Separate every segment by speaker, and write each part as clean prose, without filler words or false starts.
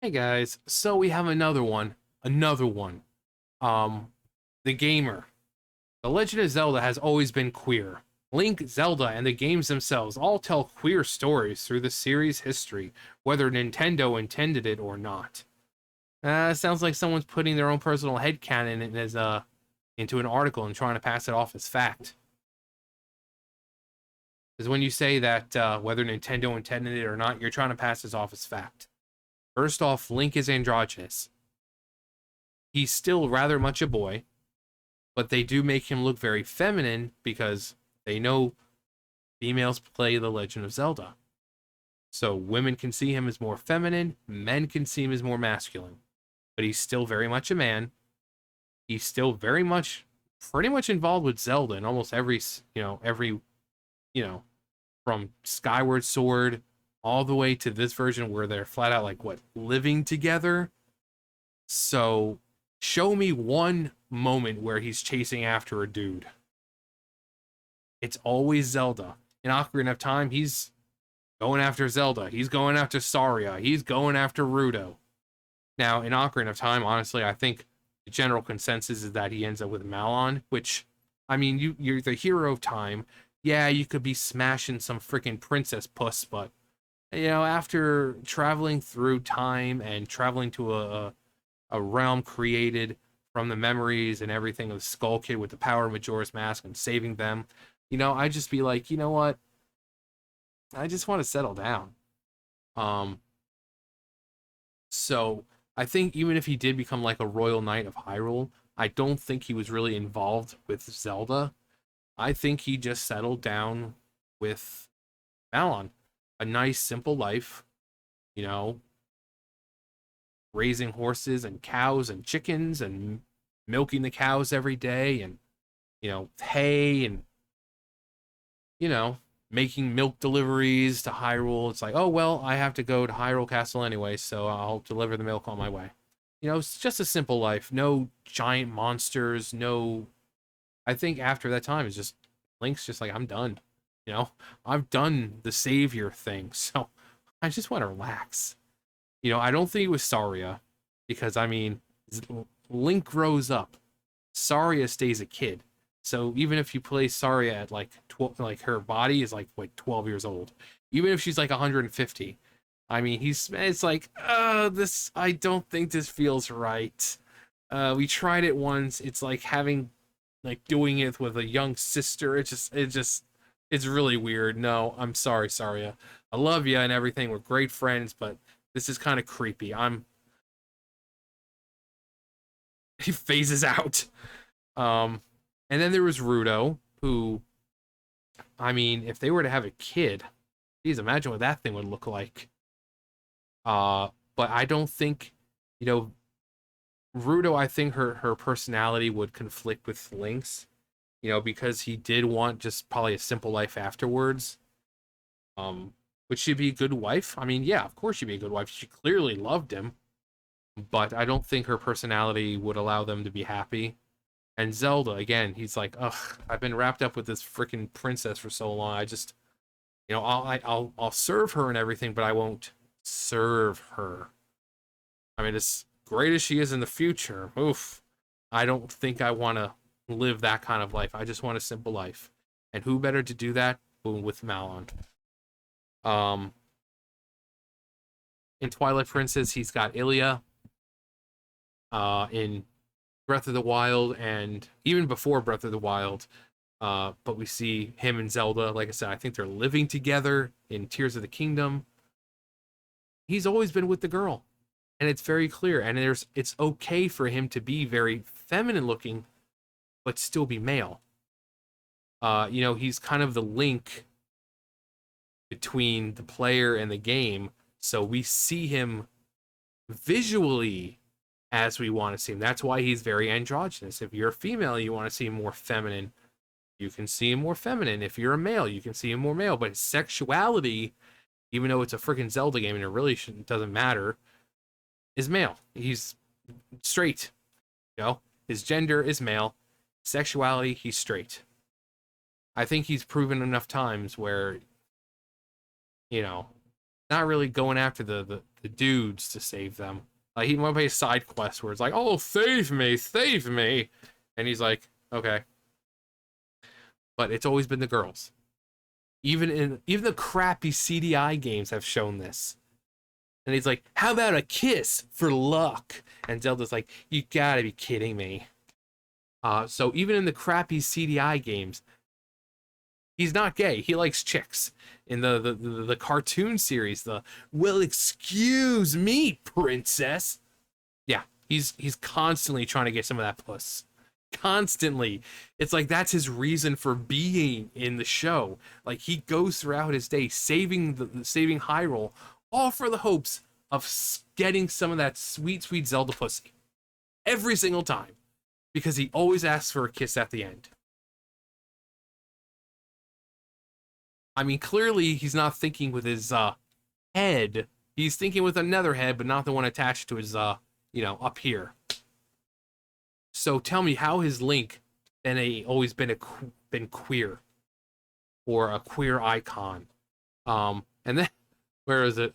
Speaker 1: Hey guys, so we have another one. Um, the gamer. The Legend of Zelda has always been queer. Link, Zelda, and the games themselves all tell queer stories through the series' history, whether Nintendo intended it or not. Sounds like someone's putting their own personal headcanon in into an article and trying to pass it off as fact. Because when you say that whether Nintendo intended it or not, you're trying to pass this off as fact. First off, Link is androgynous. He's still rather much a boy, but they do make him look very feminine because they know females play The Legend of Zelda. So women can see him as more feminine, men can see him as more masculine. But he's still very much a man. He's still very much, pretty much involved with Zelda in almost you know, from Skyward Sword all the way to this version where they're flat out like, what, living together? So show me one moment where he's chasing after a dude. It's always Zelda. In Ocarina of Time, he's going after Zelda. He's going after Saria. He's going after Rudo. Now, in Ocarina of Time, honestly, I think the general consensus is that he ends up with Malon, which, I mean, you're the hero of time. Yeah, you could be smashing some freaking princess puss, but, after traveling through time and traveling to a realm created from the memories and everything of the Skull Kid with the power of Majora's Mask and saving them, I just be like, you know what? I just want to settle down. Um, so I think even if he did become like a royal knight of Hyrule, I don't think he was really involved with Zelda. I think he just settled down with Malon. A nice, simple life, you know, raising horses and cows and chickens and milking the cows every day and, hay and, you know, making milk deliveries to Hyrule. It's like, oh, well, I have to go to Hyrule Castle anyway, so I'll deliver the milk on my way. It's just a simple life. No giant monsters, no. I think after that time, it's just Link's just like, I'm done. You know, I've done the savior thing, so I just want to relax. I don't think it was Saria, because I mean, Link grows up. Saria stays a kid. So even if you play Saria at like 12, like her body is like 12 years old, even if she's like 150, I mean, it's like, this, I don't think this feels right. We tried it once. It's like doing it with a young sister. It's really weird. No, I'm sorry, Saria. I love you and everything. We're great friends, but this is kind of creepy. He phases out. Um, and then there was Rudo, who, I mean, if they were to have a kid, geez, imagine what that thing would look like. But I don't think, you know, Rudo, I think her personality would conflict with Link's, because he did want just probably a simple life afterwards. Would she be a good wife? I mean, yeah, of course she'd be a good wife. She clearly loved him, but I don't think her personality would allow them to be happy. And Zelda, again, he's like, ugh, I've been wrapped up with this freaking princess for so long. I just, I'll serve her and everything, but I won't serve her. I mean, as great as she is in the future, oof, I don't think I want to live that kind of life. I just want a simple life. And who better to do that? Boom, with Malon. Um, in Twilight Princess, he's got Ilia. In Breath of the Wild, and even before Breath of the Wild, but we see him and Zelda. Like I said, I think they're living together in Tears of the Kingdom. He's always been with the girl, and it's very clear. And it's okay for him to be very feminine looking, but still be male. He's kind of the link between the player and the game, so we see him visually as we want to see him. That's why he's very androgynous. If you're a female, you want to see him more feminine, you can see him more feminine. If you're a male, you can see him more male. But his sexuality, even though it's a freaking Zelda game and it really doesn't matter, is male. He's straight. His gender is male. Sexuality, he's straight. I think he's proven enough times where, not really going after the the dudes to save them. Like he might play a side quest where it's like, "Oh, save me," and he's like, "Okay," but it's always been the girls. Even the crappy CDI games have shown this. And he's like, "How about a kiss for luck?" And Zelda's like, "You gotta be kidding me." So even in the crappy CDI games, he's not gay. He likes chicks. In the cartoon series, well, excuse me, princess. Yeah, he's constantly trying to get some of that puss. Constantly. It's like that's his reason for being in the show. Like he goes throughout his day saving Hyrule, all for the hopes of getting some of that sweet, sweet Zelda pussy. Every single time. Because he always asks for a kiss at the end. I mean, clearly he's not thinking with his head. He's thinking with another head, but not the one attached to his up here. So tell me, how has Link always been queer or a queer icon? And then where is it?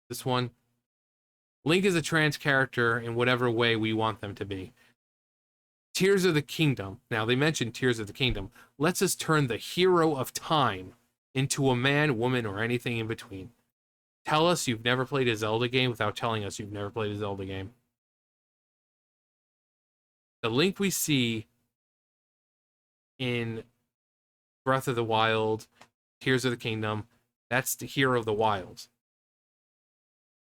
Speaker 1: This one. Link is a trans character in whatever way we want them to be. Tears of the Kingdom. Now they mentioned Tears of the Kingdom. Lets us turn the hero of time into a man, woman, or anything in between. Tell us you've never played a Zelda game without telling us you've never played a Zelda game. The Link we see in Breath of the Wild, Tears of the Kingdom, that's the hero of the wild.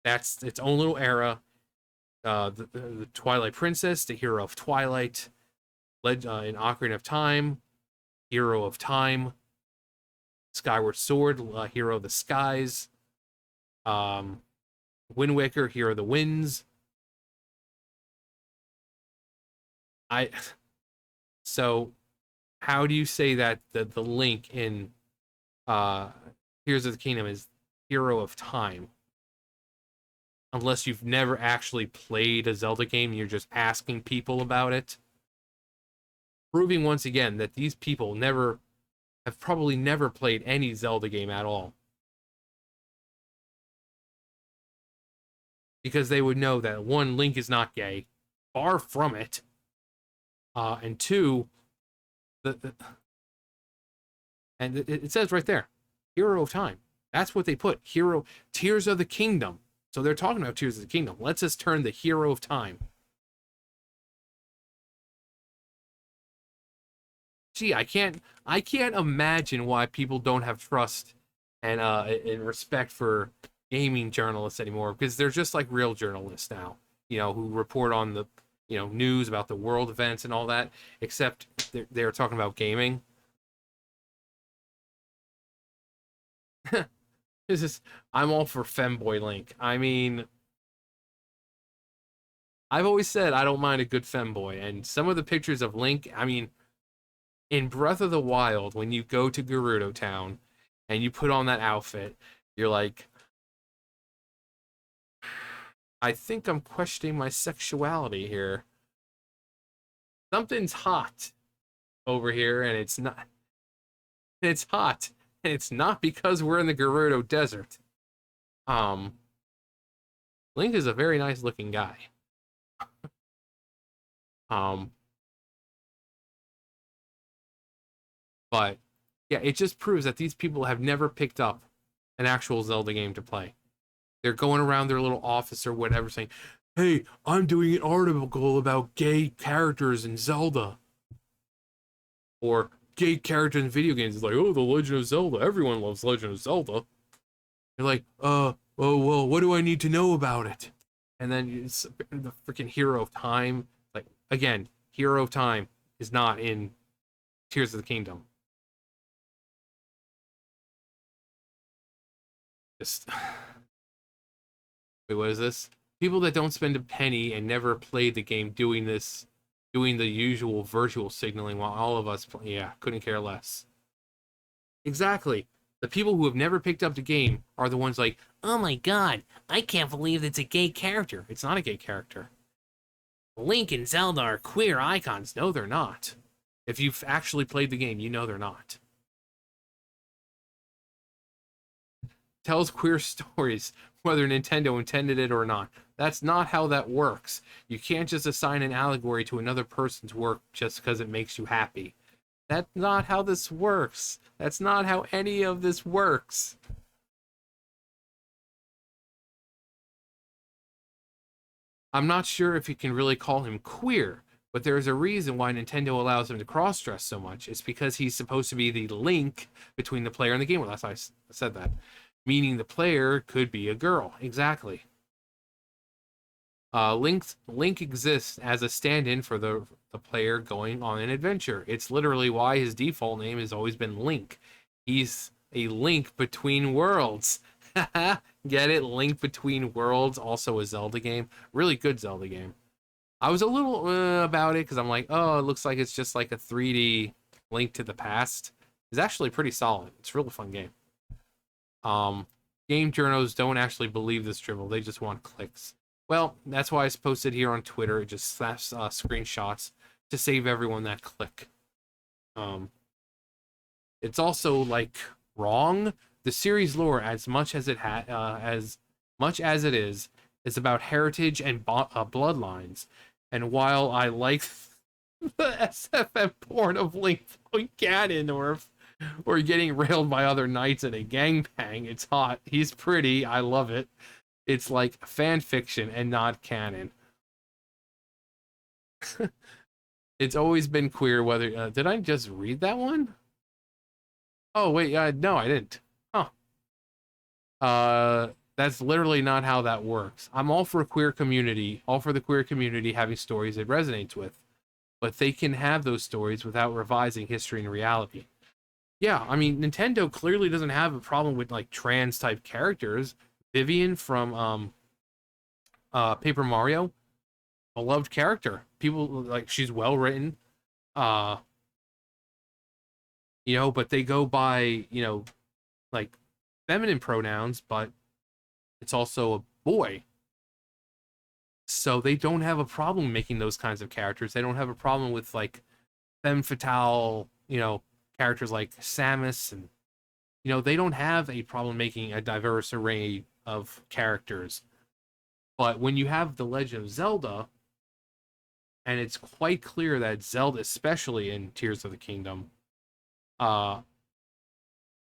Speaker 1: That's its own little era. The Twilight Princess, the hero of Twilight, in Ocarina of Time, hero of time. Skyward Sword, hero of the skies. Wind Waker, hero of the winds. So how do you say that the Link in Tears of the Kingdom is hero of time? Unless you've never actually played a Zelda game, you're just asking people about it. Proving once again that these people have probably never played any Zelda game at all. Because they would know that one, Link is not gay, far from it. And two, it says right there, hero of time. That's what they put. Tears of the Kingdom. So they're talking about Tears of the Kingdom. Let's us turn the hero of time. Gee, I can't imagine why people don't have trust and respect for gaming journalists anymore, because they're just like real journalists now, who report on the news about the world events and all that, except they're talking about gaming. I'm all for femboy Link. I mean, I've always said I don't mind a good femboy, and some of the pictures of Link, I mean, in Breath of the Wild, when you go to Gerudo Town and you put on that outfit, you're like, I think I'm questioning my sexuality here. Something's hot over here, and it's not. It's hot, and it's not because we're in the Gerudo Desert. Link is a very nice looking guy. But yeah, it just proves that these people have never picked up an actual Zelda game to play. They're going around their little office or whatever saying, "Hey, I'm doing an article about gay characters in Zelda." Or gay characters in video games. It's like, "Oh, The Legend of Zelda. Everyone loves Legend of Zelda." You're like, oh, well, what do I need to know about it?" And then it's the freaking hero of time. Like, again, hero of time is not in Tears of the Kingdom. Just wait, what is this? People that don't spend a penny and never played the game doing the usual virtual signaling while all of us yeah, couldn't care less. Exactly. The people who have never picked up the game are the ones like, "Oh my god, I can't believe it's a gay character." It's not a gay character. Link and Zelda are queer icons. No, they're not. If you've actually played the game, you know they're not. tells queer stories, whether Nintendo intended it or not. That's not how that works. You can't just assign an allegory to another person's work just because it makes you happy. That's not how this works. That's not how any of this works. I'm not sure if you can really call him queer, but there's a reason why Nintendo allows him to cross dress so much. It's because he's supposed to be the link between the player and the game. Well, that's why I said that. Meaning the player could be a girl. Exactly. Link exists as a stand-in for the player going on an adventure. It's literally why his default name has always been Link. He's a link between worlds. Get it? Link Between Worlds, also a Zelda game. Really good Zelda game. I was a little about it because I'm like, oh, it looks like it's just like a 3D Link to the Past. It's actually pretty solid. It's a really fun game. Game journals don't actually believe this dribble. They just want clicks. Well, that's why it's posted here on Twitter. It just slaps screenshots to save everyone that click. It's also like wrong. The series lore, as much as it is about heritage and bloodlines. And while I like the SFM porn of Link blowing Ganondorf or getting railed by other knights in a gangbang, it's hot. He's pretty. I love it. It's like fan fiction and not canon. It's always been queer. Whether did I just read that one? Oh wait, no, I didn't. Huh. That's literally not how that works. I'm all for queer community, all for the queer community having stories it resonates with, but they can have those stories without revising history and reality. Yeah, I mean, Nintendo clearly doesn't have a problem with like trans type characters. Vivian from Paper Mario, beloved character. People like she's well written. Uh, but they go by, like feminine pronouns, but it's also a boy. So they don't have a problem making those kinds of characters. They don't have a problem with like femme fatale, characters like Samus, and they don't have a problem making a diverse array of characters. But when you have The Legend of Zelda, and it's quite clear that Zelda, especially in Tears of the Kingdom, uh,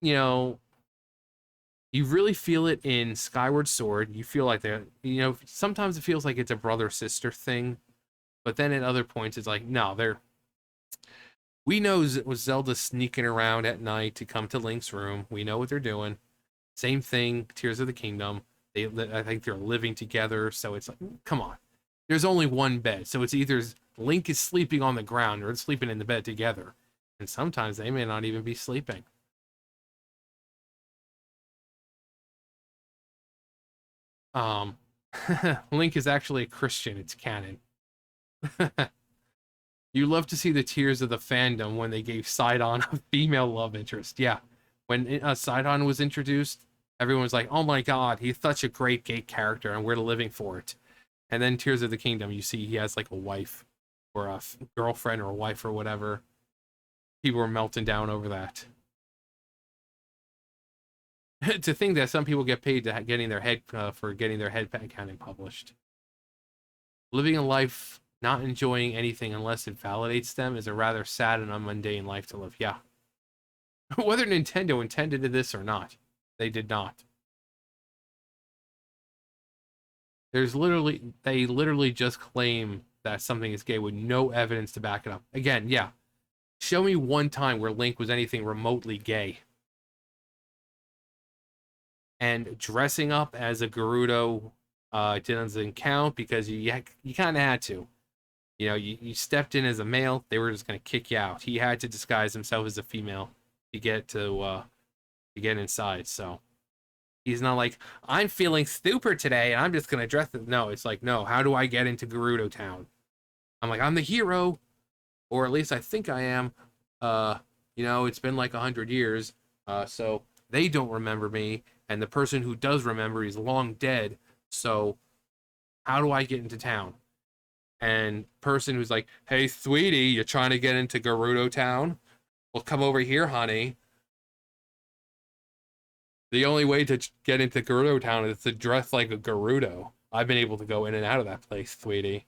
Speaker 1: you know, you really feel it in Skyward Sword. You feel like sometimes it feels like it's a brother sister thing, but then at other points it's like, no, we know Zelda sneaking around at night to come to Link's room. We know what they're doing. Same thing, Tears of the Kingdom. I think they're living together, so it's like, come on. There's only one bed, so it's either Link is sleeping on the ground or it's sleeping in the bed together. And sometimes they may not even be sleeping. Um, Link is actually a Christian. It's canon. You love to see the tears of the fandom when they gave Sidon a female love interest. Yeah, when Sidon was introduced, everyone was like, "Oh my God, he's such a great gay character, and we're living for it." And then Tears of the Kingdom, you see he has like a wife or a girlfriend or a wife or whatever. People were melting down over that. To think that some people get paid to getting their head for getting their head canon published. Living a life not enjoying anything unless it validates them is a rather sad and unmundane life to live. Yeah. Whether Nintendo intended this or not, they did not. They literally just claim that something is gay with no evidence to back it up. Again, yeah. Show me one time where Link was anything remotely gay. And dressing up as a Gerudo doesn't count because you kind of had to. You stepped in as a male, they were just going to kick you out. He had to disguise himself as a female to get inside. So he's not like, I'm feeling stupid today and I'm just going to dress it. No, it's like, no, how do I get into Gerudo Town? I'm like, I'm the hero, or at least I think I am. It's been like 100 years, so they don't remember me, and the person who does remember is long dead. So how do I get into town? And person who's like, hey, sweetie, you're trying to get into Gerudo Town? Well, come over here, honey. The only way to get into Gerudo Town is to dress like a Gerudo. I've been able to go in and out of that place, sweetie.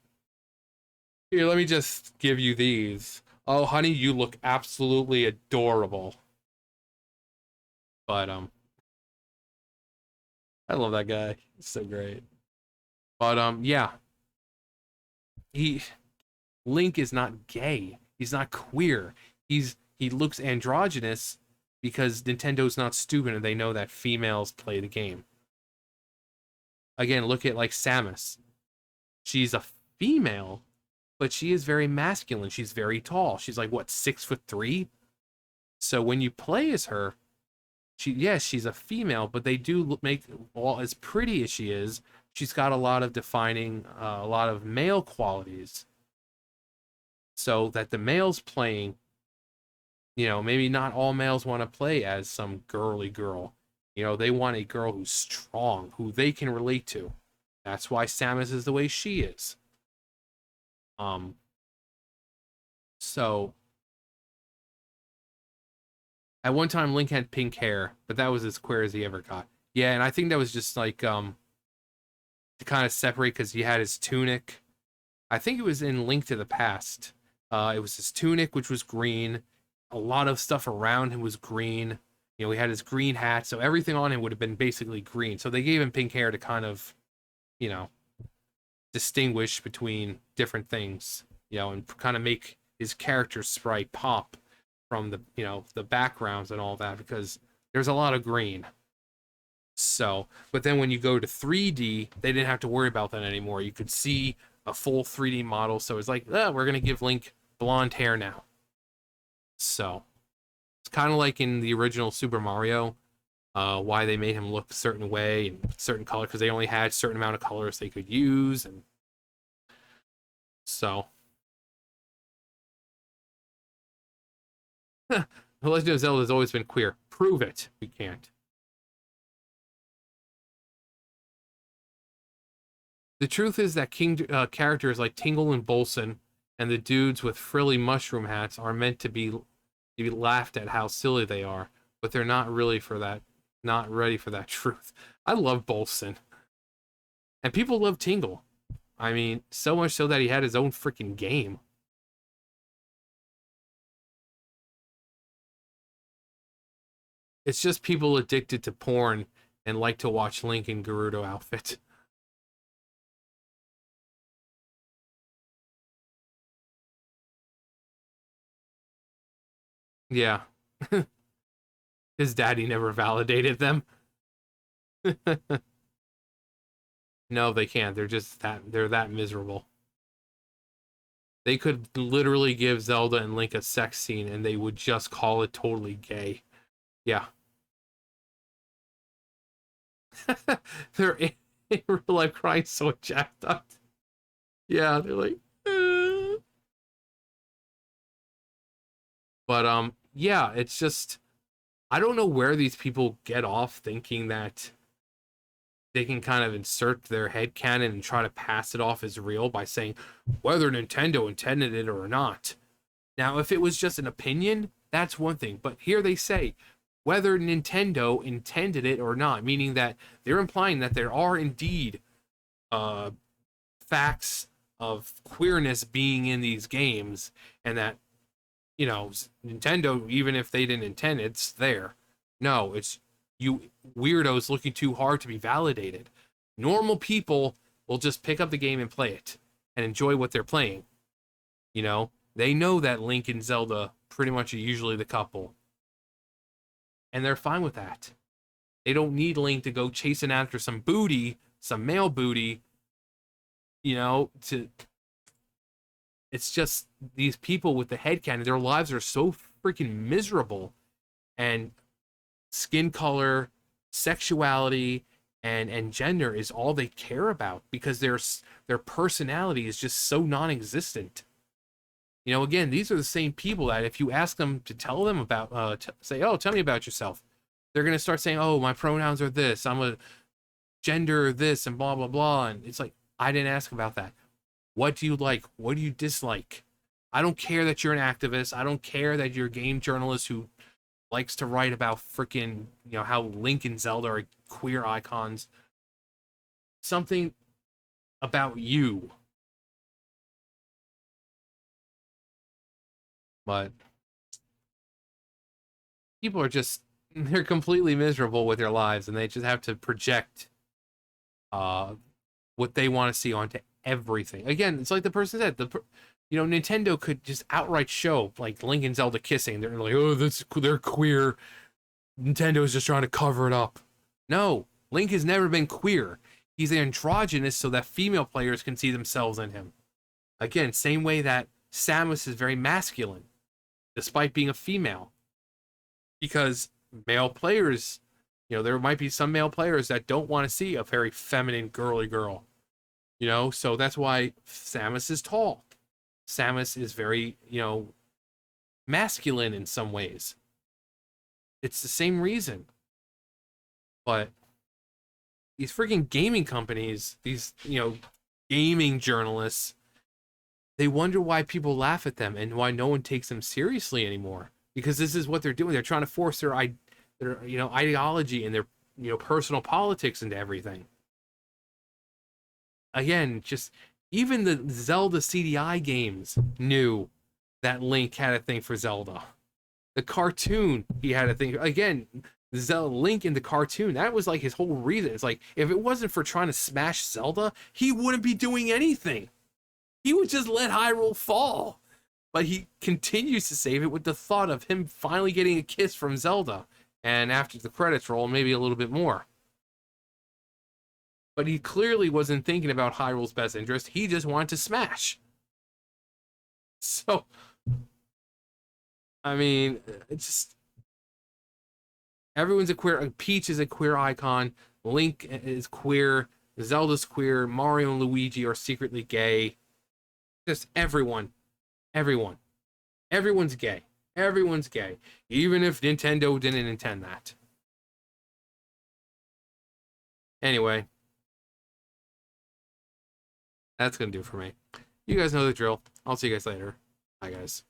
Speaker 1: Here, let me just give you these. Oh, honey, you look absolutely adorable. But I love that guy. He's so great. But yeah, he Link is not gay. He's not queer. He looks androgynous because Nintendo's not stupid and they know that females play the game. Again, look at like Samus. She's a female, but she is very masculine. She's very tall. She's like what, 6'3"? So when you play as her, yes, she's a female, but they do make, well, as pretty as she is, she's got a lot of defining, a lot of male qualities. So that the males playing, maybe not all males want to play as some girly girl. They want a girl who's strong, who they can relate to. That's why Samus is the way she is. So at one time Link had pink hair, but that was as queer as he ever got. Yeah, and I think that was just like to kind of separate because he had his tunic. I think it was in Link to the Past. It was his tunic, which was green. A lot of stuff around him was green. He had his green hat, so everything on him would have been basically green. So they gave him pink hair to kind of, distinguish between different things, and kind of make his character sprite pop from the backgrounds and all that, because there's a lot of green. So, but then when you go to 3D, they didn't have to worry about that anymore. You could see a full 3D model, so it's like, we're gonna give Link blonde hair now. So it's kind of like in the original Super Mario, why they made him look a certain way and certain color, because they only had a certain amount of colors they could use, and so The Legend of Zelda has always been queer. Prove it. We can't. The truth is that characters like Tingle and Bolson and the dudes with frilly mushroom hats are meant to be laughed at how silly they are, but they're not really for that, not ready for that truth. I love Bolson. And people love Tingle. I mean, so much so that he had his own freaking game. It's just people addicted to porn and like to watch Link in Gerudo outfit. Yeah. His daddy never validated them. No, they can't. They're that miserable. They could literally give Zelda and Link a sex scene and they would just call it totally gay. Yeah. They're in real life crying so jacked up. Yeah, they're like, But yeah, it's just, I don't know where these people get off thinking that they can kind of insert their headcanon and try to pass it off as real by saying whether Nintendo intended it or not. Now, if it was just an opinion, that's one thing. But here they say whether Nintendo intended it or not, meaning that they're implying that there are indeed facts of queerness being in these games, and that, Nintendo, even if they didn't intend it, it's there. No, it's you weirdos looking too hard to be validated. Normal people will just pick up the game and play it and enjoy what they're playing. They know that Link and Zelda pretty much are usually the couple. And they're fine with that. They don't need Link to go chasing after some booty, some male booty, to... It's just these people with the headcanon, their lives are so freaking miserable. And skin color, sexuality, and gender is all they care about, because their personality is just so non-existent. Again, these are the same people that if you ask them to tell them about, say, oh, tell me about yourself, they're going to start saying, oh, my pronouns are this, I'm a gender this, and blah, blah, blah. And it's like, I didn't ask about that. What do you like? What do you dislike? I don't care that you're an activist. I don't care that you're a game journalist who likes to write about freaking, how Link and Zelda are queer icons. Something about you. But people are just, they're completely miserable with their lives, and they just have to project uh what they want to see onto everything. Again, it's like the person said, Nintendo could just outright show like Link and Zelda kissing. They're like, oh, they're queer. Nintendo's just trying to cover it up. No, Link has never been queer. He's androgynous so that female players can see themselves in him. Again, same way that Samus is very masculine, despite being a female. Because male players, there might be some male players that don't want to see a very feminine, girly girl. So that's why Samus is tall. Samus is very, masculine in some ways. It's the same reason. But these freaking gaming companies, these, gaming journalists, they wonder why people laugh at them and why no one takes them seriously anymore. Because this is what they're doing. They're trying to force their ideology and their, personal politics into everything. Again, just even the Zelda CDI games knew that Link had a thing for Zelda. The cartoon, he had a thing. Again, Zelda Link in the cartoon, that was like his whole reason. It's like, if it wasn't for trying to smash Zelda, he wouldn't be doing anything. He would just let Hyrule fall. But he continues to save it with the thought of him finally getting a kiss from Zelda. And after the credits roll, maybe a little bit more. But he clearly wasn't thinking about Hyrule's best interest. He just wanted to smash. So, I mean, it's just, everyone's a queer. Peach is a queer icon. Link is queer. Zelda's queer. Mario and Luigi are secretly gay. Just everyone. Everyone's gay. Everyone's gay. Even if Nintendo didn't intend that. Anyway. That's going to do it for me. You guys know the drill. I'll see you guys later. Bye, guys.